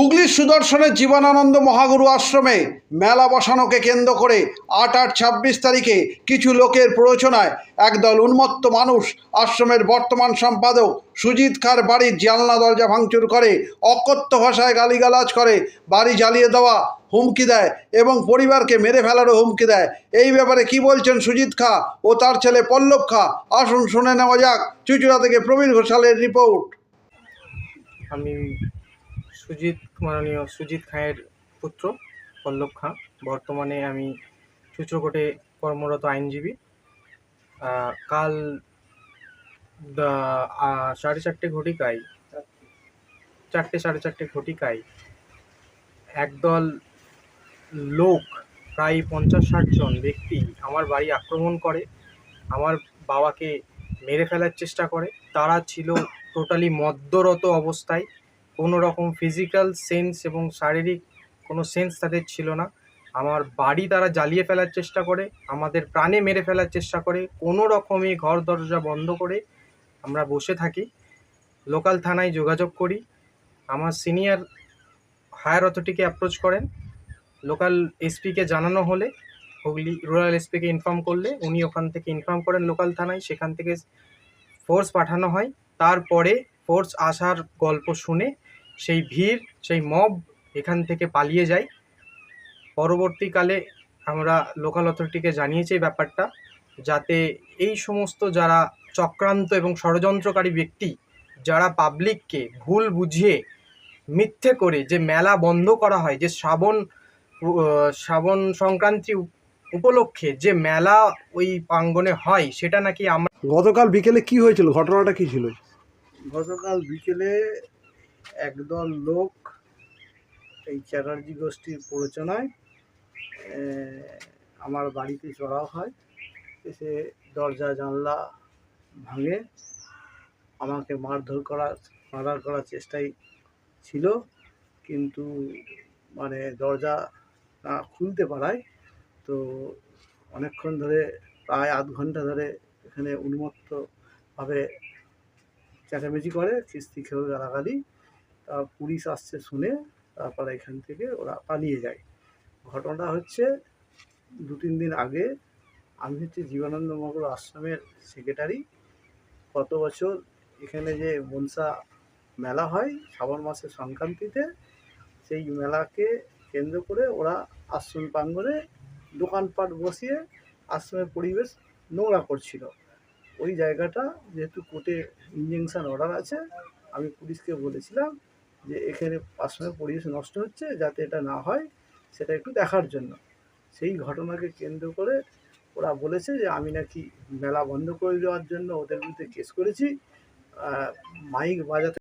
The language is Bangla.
হুগলির সুদর্শনের জীবনানন্দ মহাগুরু আশ্রমে মেলা বসানোকে কেন্দ্র করে ৮-৮-২৬ তারিখে কিছু লোকের প্ররোচনায় একদল উন্মত্ত মানুষ আশ্রমের বর্তমান সম্পাদক সুজিত খাঁর বাড়ির জানলা দরজা ভাঙচুর করে, অকথ্য ভাষায় গালিগালাজ করে, বাড়ি জ্বালিয়ে দেওয়া হুমকি দেয় এবং পরিবারকে মেরে ফেলারও হুমকি দেয়। এই ব্যাপারে কি বলছেন সুজিত খাঁ ও তার ছেলে পল্লব খাঁ, আসুন শুনে নেওয়া যাক। চুঁচুড়া থেকে প্রবীর ঘোষালের রিপোর্ট। আমি মাননীয় সুজিত খাঁয়ের পুত্র পল্লব খাঁ। বর্তমানে আমি চুঁচুড়া কোর্টে কর্মরত আইনজীবী। কাল 4:30 ঘটিকায় 4:30 ঘটিকায় একদল লোক, প্রায় 50-60 জন ব্যক্তি আমার বাড়ি আক্রমণ করে, আমার বাবাকে মেরে ফেলার চেষ্টা করে। তারা ছিল টোটালি মদ্যরত অবস্থায়, কোনো রকম ফিজিক্যাল সেন্স এবং শারীরিক কোনো সেন্স তাদের ছিল না। আমার বাড়ি তারা জ্বালিয়ে ফেলার চেষ্টা করে, আমাদের প্রাণে মেরে ফেলার চেষ্টা করে। কোনো রকমে ঘর দরজা বন্ধ করে আমরা বসে থাকি, লোকাল থানায় যোগাযোগ করি। আমার সিনিয়র হায়ার অথরিটিকে অ্যাপ্রোচ করেন, লোকাল এসপিকে জানানো হলে, হুগলি রুরাল এসপিকে ইনফর্ম করলে উনি ওখান থেকে ইনফর্ম করেন লোকাল থানায়, সেখান থেকে ফোর্স পাঠানো হয়। তারপরে ফোর্স আসার গল্প শুনে সেই ভিড়, সেই মব এখান থেকে পালিয়ে যায়। পরবর্তীকালে আমরা লোকাল অথরিটিকে জানিয়েছি এই ব্যাপারটা, যাতে এই সমস্ত যারা চক্রান্ত এবং ষড়যন্ত্রকারী ব্যক্তি, যারা পাবলিককে ভুল বুঝিয়ে মিথ্যে করে যে মেলা বন্ধ করা হয়, যে শ্রাবণ সংক্রান্তি উপলক্ষে যে মেলা ওই প্রাঙ্গণে হয়, সেটা নাকি আমরা গতকাল বিকেলে কি হয়েছিল, ঘটনাটা কি ছিল? গতকাল বিকেলে একদল লোক এই চ্যাটার্জি গোষ্ঠীর প্ররোচনায় আমার বাড়িতে চড়াও হয়, এসে দরজা জানলা ভাঙে, আমাকে মারধর করার চেষ্টাই ছিল, কিন্তু দরজা না খুলতে পারায় তো অনেকক্ষণ ধরে, প্রায় আধ ঘন্টা ধরে এখানে উন্মত্তভাবে চেঁচামেচি করে, কিস্তি খেয়ে গালাগালি। পুলিশ আসছে শুনে তারপরে এখান থেকে ওরা পালিয়ে যায়। ঘটনাটা হচ্ছে 2-3 দিন আগে। আমি হচ্ছে জীবনানন্দ মহাগুরু আশ্রমের সেক্রেটারি। গত বছর এখানে যে মনসা মেলা হয় শ্রাবণ মাসের সংক্রান্তিতে, সেই মেলাকে কেন্দ্র করে ওরা আশ্রম প্রাঙ্গণে দোকানপাট বসিয়ে আশ্রমের পরিবেশ নোংরা করছিল। ওই জায়গাটা যেহেতু কোর্টে ইনজাংশন অর্ডার আছে, আমি পুলিশকে বলেছিলাম যে এখানে আশ্রমের পরিবেশ নষ্ট হচ্ছে, যাতে এটা না হয় সেটা একটু দেখার জন্য। সেই ঘটনাকে কেন্দ্র করে ওরা বলেছে যে আমি নাকি মেলা বন্ধ করে দেওয়ার জন্য ওদের বিরুদ্ধে কেস করেছি, মাইক বাজাতে